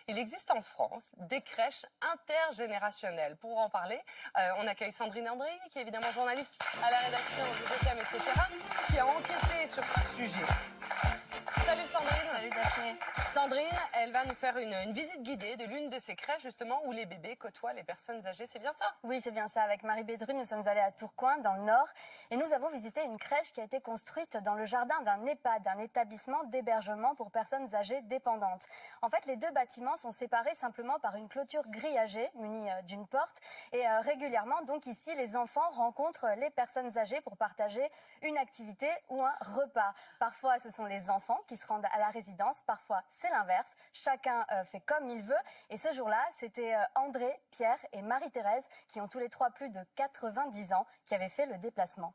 Il existe en France des crèches intergénérationnelles. Pour en parler, on accueille Sandrine André, qui est évidemment journaliste à la rédaction de DKM, etc., qui a enquêté sur ce sujet. Salut Sandrine. Salut Daphné. Sandrine, elle va nous faire une visite guidée de l'une de ces crèches justement où les bébés côtoient les personnes âgées, c'est bien ça? Oui, c'est bien ça. Avec Marie Bédru, nous sommes allés à Tourcoing, dans le Nord, et nous avons visité une crèche qui a été construite dans le jardin d'un EHPAD, un établissement d'hébergement pour personnes âgées dépendantes. En fait, les deux bâtiments sont séparés simplement par une clôture grillagée, munie d'une porte, et régulièrement, donc ici, les enfants rencontrent les personnes âgées pour partager une activité ou un repas. Parfois, ce sont les enfants qui se rendent à la résidence, parfois c'est l'inverse, chacun fait comme il veut, et ce jour-là, c'était André, Pierre et Marie-Thérèse, qui ont tous les trois plus de 90 ans, qui avaient fait le déplacement.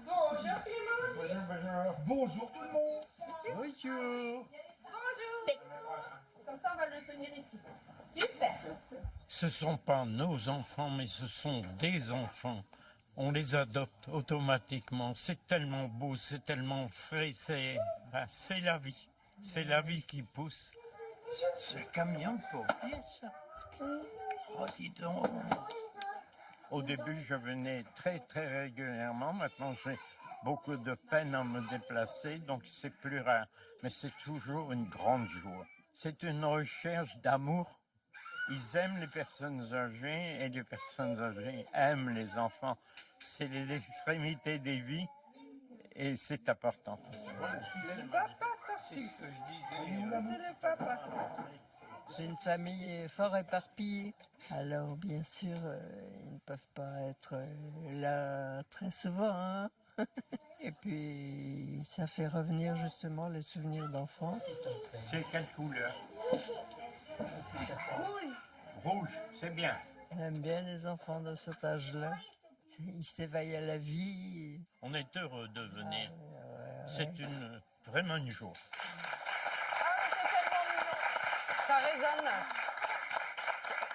Bonjour Clément. Bonjour tout le monde. Bonjour. Comme ça, on va le tenir ici. Super. Ce sont pas nos enfants, mais ce sont des enfants. On les adopte automatiquement. C'est tellement beau, c'est tellement frais, c'est la vie. C'est la vie qui pousse. C'est un camion de pompiers, ça. Oh, dis donc. Au début, je venais très régulièrement. Maintenant, j'ai beaucoup de peine à me déplacer, donc c'est plus rare. Mais c'est toujours une grande joie. C'est une recherche d'amour. Ils aiment les personnes âgées et les personnes âgées aiment les enfants. C'est les extrémités des vies et c'est important. C'est le papa, C'est ce que je disais. c'est le papa. C'est une famille fort éparpillée. Alors, bien sûr, ils ne peuvent pas être là très souvent. Hein. Et puis, ça fait revenir justement les souvenirs d'enfance. C'est quelle couleur? Rouge, c'est bien. On aime bien les enfants de cet âge-là. Ils s'éveillent à la vie. On est heureux de venir. C'est vraiment une joie. Ça résonne.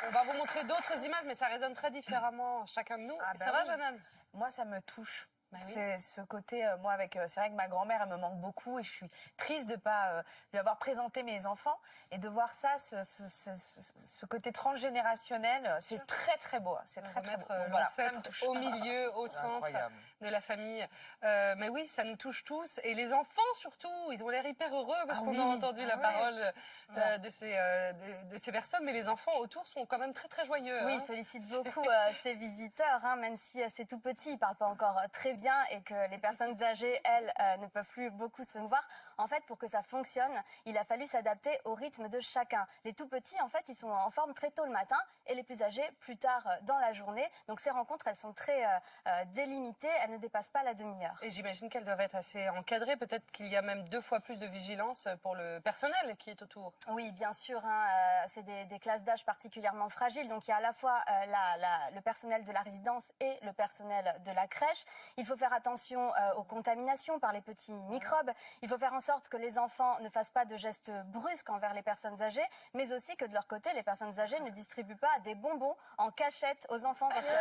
On va vous montrer d'autres images, mais ça résonne très différemment chacun de nous. Ah, Ça bah va, oui. Jeanne? Moi, ça me touche. Bah oui. C'est ce côté, moi, c'est vrai que ma grand-mère, elle me manque beaucoup et je suis triste de pas lui avoir présenté mes enfants et de voir ça, ce côté transgénérationnel, c'est très beau. C'est très Remettre beau. Donc, voilà, ça me l'ancêtre touche. au milieu, au centre de la famille. Mais oui, ça nous touche tous. Et les enfants, surtout, ils ont l'air hyper heureux parce qu'on a entendu la parole de ces personnes. Mais les enfants autour sont quand même très joyeux. Oui, hein. ils sollicitent beaucoup ces visiteurs, hein, même si c'est tout petit, ils ne parlent pas encore très bien et que les personnes âgées, elles, ne peuvent plus beaucoup se mouvoir. En fait, pour que ça fonctionne, il a fallu s'adapter au rythme de chacun. Les tout petits, en fait, ils sont en forme très tôt le matin et les plus âgés plus tard dans la journée. Donc ces rencontres, elles sont très délimitées, elles ne dépassent pas la demi-heure. Et j'imagine qu'elles doivent être assez encadrées. Peut-être qu'il y a même 2 fois plus de vigilance pour le personnel qui est autour. Oui, bien sûr, hein, c'est des classes d'âge particulièrement fragiles. Donc il y a à la fois le personnel de la résidence et le personnel de la crèche. Il faut faire attention aux contaminations par les petits microbes. Il faut faire en sorte que les enfants ne fassent pas de gestes brusques envers les personnes âgées, mais aussi que de leur côté, les personnes âgées ne distribuent pas des bonbons en cachette aux enfants. Parce que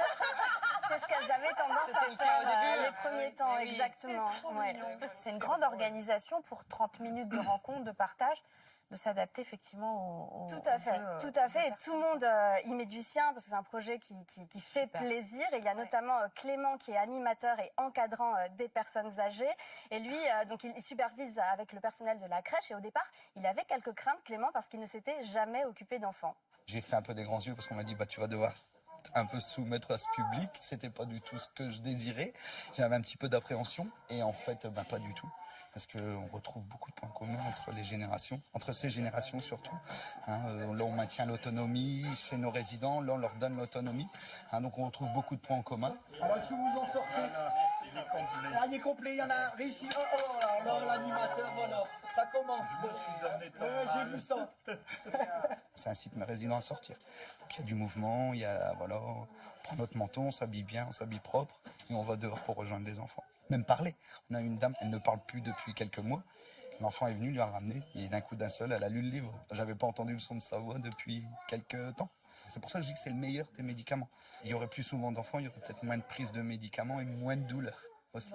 c'est ce qu'elles avaient tendance C'était à le cas au faire début. les premiers temps, Mais oui, exactement. C'est trop Ouais. mignon. C'est une grande organisation pour 30 minutes de rencontre, de partage, de s'adapter effectivement Tout à fait, tout à fait. Et tout le monde y met du sien parce que c'est un projet qui fait Super. plaisir. Et il y a notamment Clément qui est animateur et encadrant des personnes âgées. Et lui, donc il supervise avec le personnel de la crèche. Et au départ, il avait quelques craintes, Clément, parce qu'il ne s'était jamais occupé d'enfants. J'ai fait un peu des grands yeux parce qu'on m'a dit tu vas devoir un peu soumettre à ce public. C'était pas du tout ce que je désirais. J'avais un petit peu d'appréhension et en fait pas du tout. Parce qu'on retrouve beaucoup de points communs entre les générations, entre ces générations surtout. Hein, là, on maintient l'autonomie chez nos résidents, là, on leur donne l'autonomie. Hein, donc, on retrouve beaucoup de points communs. Alors, est-ce que vous en sortez? Ah, il est complet, il y en a réussi. Alors, l'animateur, voilà. Ça commence. J'ai vu ça. Ça incite mes résidents à sortir. Donc, il y a du mouvement, il y a, voilà, on prend notre manteau, on s'habille bien, on s'habille propre et on va dehors pour rejoindre les enfants. Même parler. On a une dame, elle ne parle plus depuis quelques mois. L'enfant est venu, lui a ramené et d'un coup d'un seul, elle a lu le livre. J'avais pas entendu le son de sa voix depuis quelques temps. C'est pour ça que je dis que c'est le meilleur des médicaments. Il y aurait plus souvent d'enfants, il y aurait peut-être moins de prise de médicaments et moins de douleurs aussi.